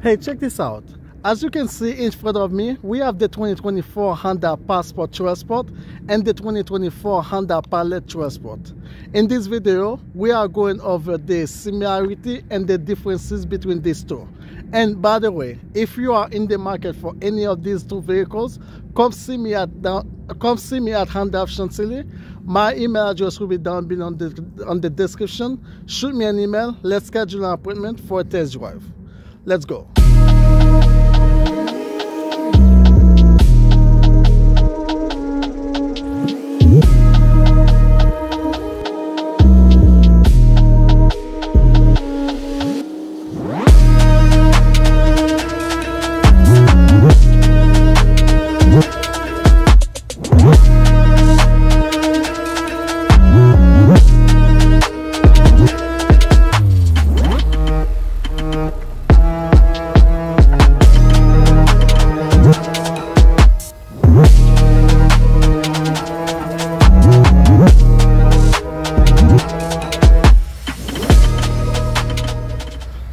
Hey, check this out. As you can see in front of me, we have the 2024 Honda Passport Trail Sport and the 2024 Honda Pilot Trail Sport. In this video, we are going over the similarity and the differences between these two. And by the way, if you are in the market for any of these two vehicles, come see me at Honda of Chantilly. My email address will be down below on the description. Shoot me an email. Let's schedule an appointment for a test drive. Let's go.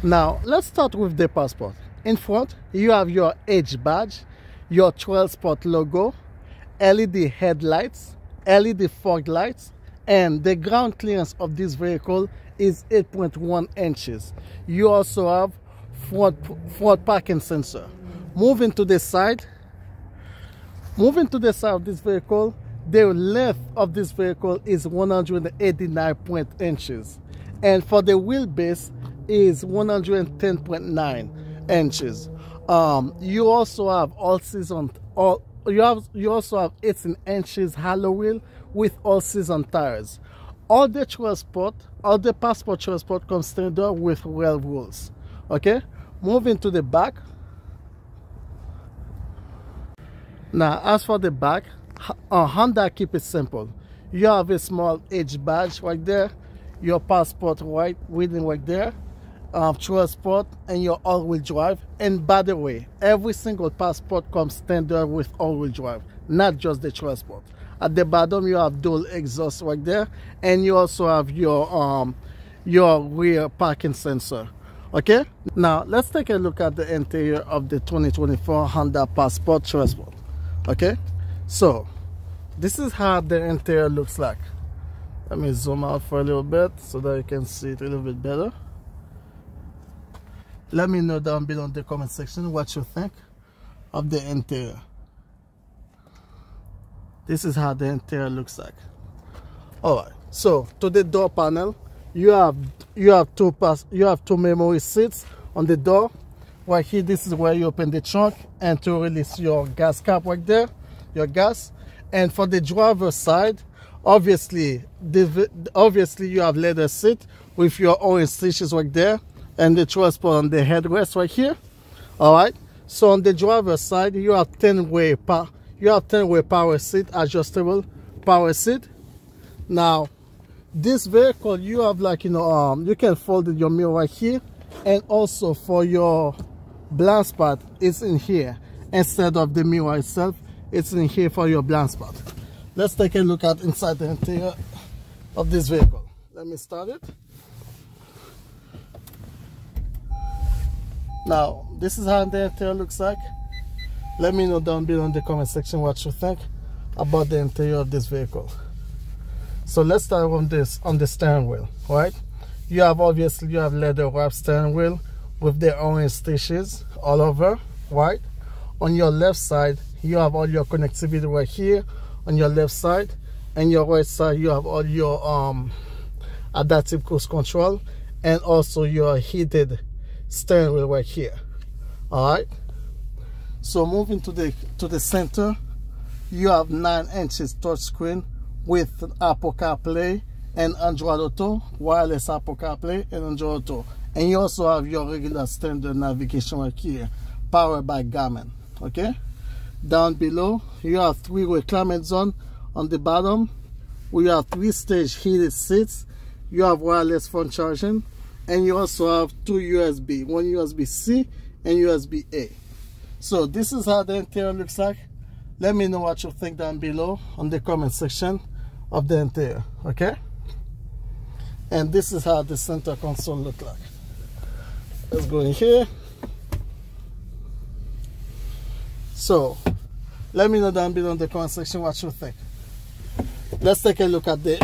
Now, let's start with the Passport. In front, you have your H badge, your Trail Sport logo, LED headlights, LED fog lights, and the ground clearance of this vehicle is 8.1 inches. You also have front parking sensor. Moving to the side of this vehicle, the length of this vehicle is 189 inches. And for the wheelbase, is 110.9 inches. You also have you also have 18 inches halo wheel with all-season tires. All the Passport Trail Sport comes standard with rail wheels. Okay, moving to the back. Now, as for the back, Honda keep it simple. You have a small H badge right there, your Passport reading right there, Trail Sport, and your all-wheel drive. And by the way, every single Passport comes standard with all-wheel drive, not just the Trail Sport. At the bottom, you have dual exhaust right there, and you also have your rear parking sensor. Okay, now let's take a look at the interior of the 2024 Honda Passport Trail Sport. Okay, so this is how the interior looks like. Let me zoom out for a little bit so that you can see it a little bit better. Let me know down below in the comment section what you think of the interior. This is how the interior looks like. Alright, so to the door panel, you have two memory seats on the door. Right here, this is where you open the trunk and to release your gas cap right there, your gas. And for the driver's side, obviously you have leather seat with your orange stitches right there, and the Trail Sport on the headrest right here. All right, so on the driver's side, you have 10-way power seat, adjustable power seat. Now, this vehicle, you have you can fold your mirror right here, and also for your blind spot, it's in here instead of the mirror itself. It's in here for your blind spot. Let's take a look at inside the interior of this vehicle. Let me start it. Now, this is how the interior looks like. Let me know down below in the comment section what you think about the interior of this vehicle. So let's start on the steering wheel, right? You have leather wrap steering wheel with the orange stitches all over, right? On your left side, you have all your connectivity right here on your left side, and your right side, you have all your adaptive cruise control and also your heated steering wheel right here. All right, so moving to the center, you have 9 inches touchscreen with Apple CarPlay and Android Auto, wireless Apple CarPlay and Android Auto. And you also have your regular standard navigation right here, powered by Garmin. Okay, down below you have 3-way climate zone. On the bottom we have 3-stage heated seats. You have wireless phone charging, and you also have 2 USB, one USB-C and USB-A. So this is how the interior looks like. Let me know what you think down below on the comment section of the interior. Okay, and this is how the center console looks like. Let's go in here. So let me know down below in the comment section what you think. Let's take a look at the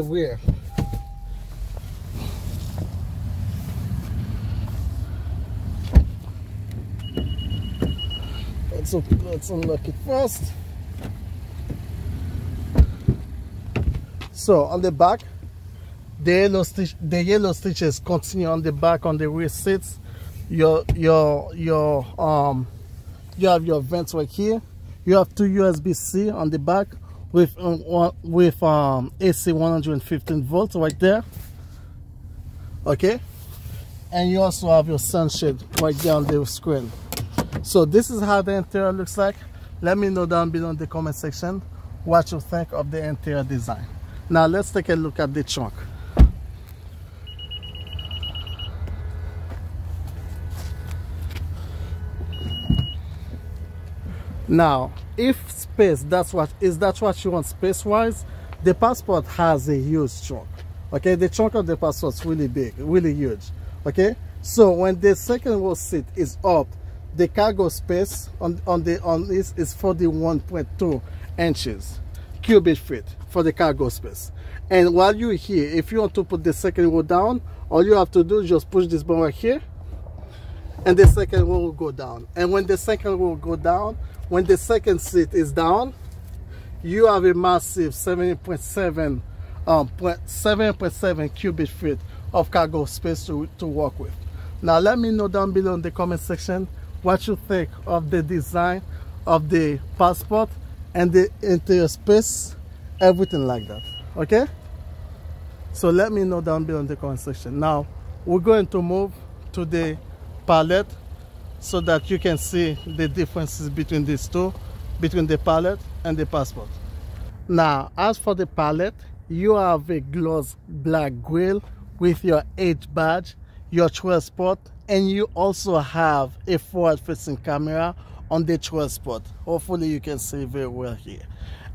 rear. Let's unlock it first. So on the back, the yellow stitches continue on the back on the rear seats. You have your vents right here. You have two USB-C on the back with AC 115 volts right there. Okay, and you also have your sunshade right there on the screen. So this is how the interior looks like. Let me know down below in the comment section what you think of the interior design. Now let's take a look at the trunk. Now, if space, that's what you want space wise, the Passport has a huge trunk. Okay, the trunk of the Passport is really big, really huge. Okay, so when the second row seat is up, the cargo space on this is 41.2 inches cubic feet for the cargo space. And while you're here, if you want to put the second row down, all you have to do is just push this button right here, and the second row will go down. And when the second row will go down, when the second seat is down, you have a massive 7.7 cubic feet of cargo space to work with. Now let me know down below in the comment section what you think of the design of the Passport and the interior space, everything like that. Okay, so let me know down below in the comment section. Now we're going to move to the palette so that you can see the differences between these two, between the palette and the Passport. Now as for the palette, you have a gloss black grille with your H badge, your 12 spot, and you also have a forward facing camera on the 12 spot. Hopefully you can see very well here.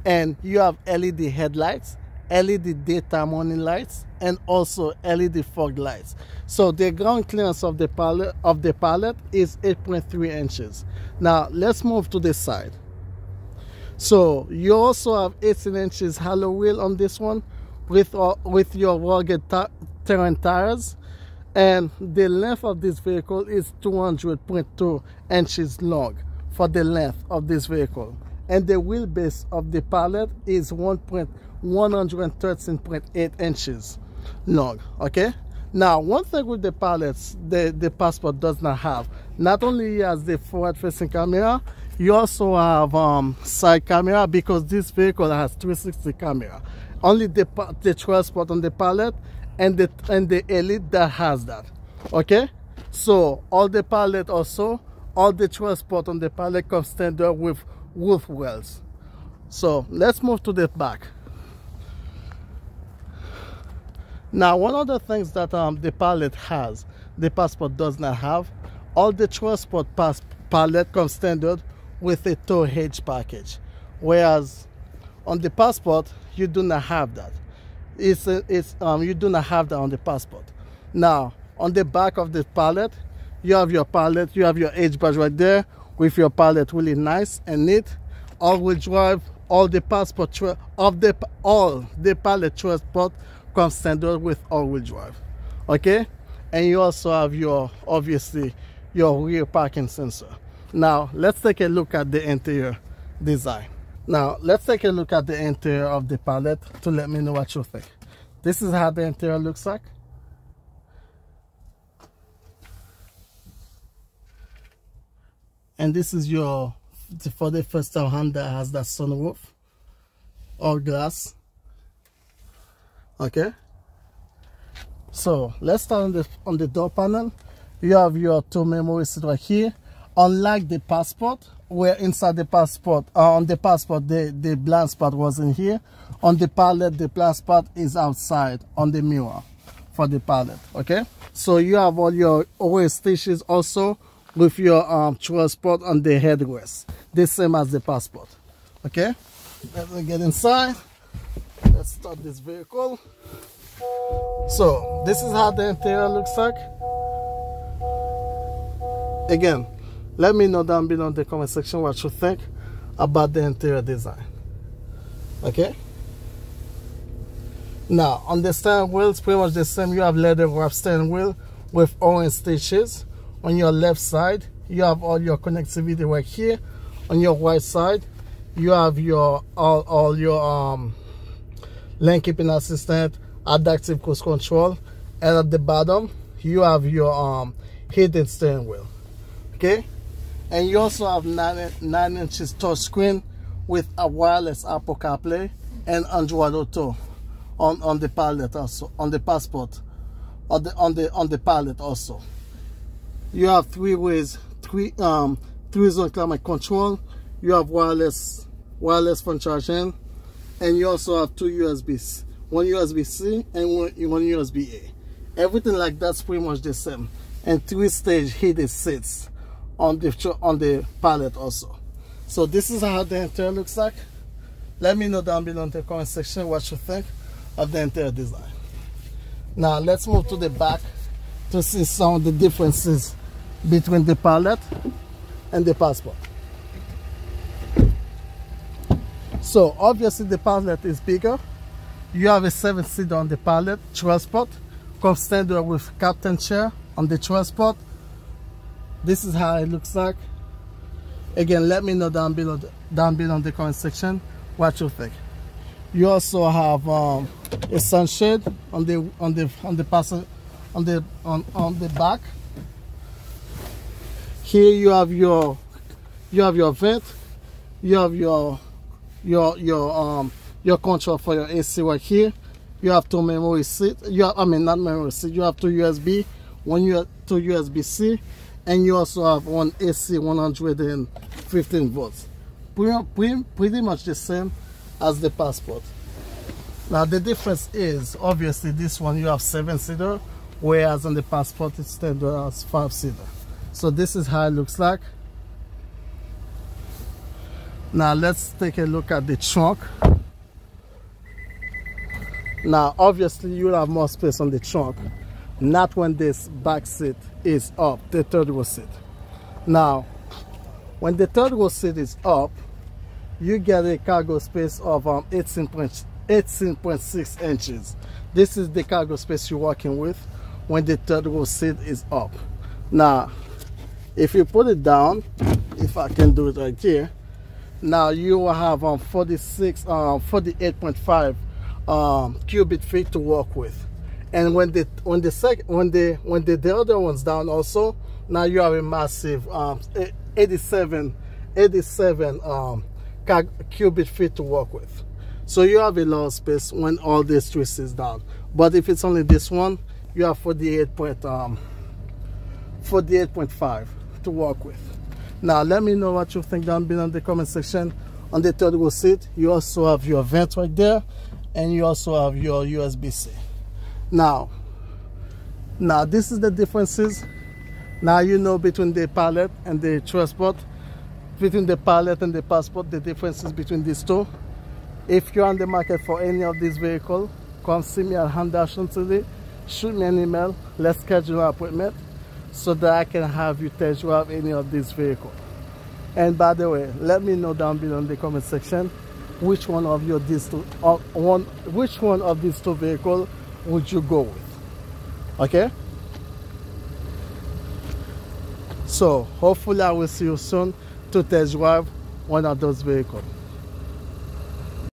And you have LED headlights, LED daytime running lights, and also LED fog lights. So the ground clearance of the palette is 8.3 inches. Now let's move to the side. So you also have 18 inches halo wheel on this one with your rugged terrain tires, and the length of this vehicle is 200.2 inches long for the length of this vehicle, and the wheelbase of the palette is 113.8 inches long. Okay, now one thing with the palettes the Passport does not have, not only has the forward facing camera, you also have side camera, because this vehicle has 360 camera. Only the 12 spot on the palette and the Elite that has that. Okay, so all the palette, also all the 12 spot on the palette comes standard with wolf wells. So let's move to the back. Now one of the things that the palette has, the Passport does not have, all the 12 spot palette comes standard with a tow hitch package, whereas on the Passport you do not have that. You do not have that on the Passport. Now on the back of the palette, you have your palette, you have your H badge right there with your palette, really nice and neat. All-wheel drive, all the Passport all the palette 12 spot comes standard with all-wheel drive. Okay, and you also have your, obviously, your rear parking sensor. Now let's take a look at the interior design. Now let's take a look at the interior of the palette to let me know what you think. This is how the interior looks like. And this is your, for the first time, Honda has that sunroof, all glass. Okay, so let's start on the door panel. You have your two memory seats right here. Unlike the Passport, where inside the Passport, on the Passport the blind spot was in here, on the palette the blind spot is outside on the mirror for the palette. Okay, so you have all your OS stations also with your 12 spot on the headrest, the same as the Passport. Okay, let's get inside. Let's start this vehicle. So this is how the interior looks like. Again, Let me know down below in the comment section what you think about the interior design. Okay. Now on the steering wheel, it's pretty much the same. You have leather wrap steering wheel with orange stitches. On your left side, you have all your connectivity right here. On your right side, you have your all your lane keeping assistant, adaptive cruise control, and at the bottom you have your hidden steering wheel. Okay, and you also have 9 inches touch screen with a wireless Apple CarPlay and Android Auto on the palette, also on the Passport, on the palette also. You have three zone climate control. You have wireless phone charging, and you also have 2 USBs, one USB-C and one USB-A. Everything like that's pretty much the same, and 3-stage heated seats on the palette also. So this is how the interior looks like. Let me know down below in the comment section what you think of the interior design. Now let's move to the back to see some of the differences between the palette and the Passport. So obviously the palette is bigger. You have a 7-seater on the palette, 12-spot, comes standard with captain chair on the 12-spot. This is how it looks like. Again, let me know down below in the comment section what you think. You also have a sunshade on the back. Here you have your vent. You have your control for your AC right here. You have 2 memory seats. Not memory seats. You have 2 USB, 2 USB-C, and you also have one AC 115 volts. Pretty much the same as the Passport. Now the difference is obviously this one you have 7-seater, whereas on the Passport it's standard as 5-seater. So this is how it looks like. Now let's take a look at the trunk. Now obviously you'll have more space on the trunk, not when this back seat is up, the third row seat. Now when the third row seat is up, you get a cargo space of 18.6 inches. This is the cargo space you're working with when the third row seat is up. Now if you put it down, if I can do it right here, now you will have 48.5 cubic feet to work with. And when the other one's down also, now you have a massive 87 cubic feet to work with. So you have a lot of space when all this twist is down. But if it's only this one, you have 48.5 to work with. Now let me know what you think down below in the comment section. On the third row seat, you also have your vent right there, and you also have your USB-C. Now this is the differences. Now you know between the palette and the transport, between the palette and the Passport, the differences between these two. If you're on the market for any of these vehicles, come see me at Honda Chantilly. Shoot me an email. Let's schedule an appointment so that I can have you test drive any of these vehicles. And by the way, let me know down below in the comment section which one of these two vehicles would you go with. Okay? So hopefully I will see you soon to test drive one of those vehicles.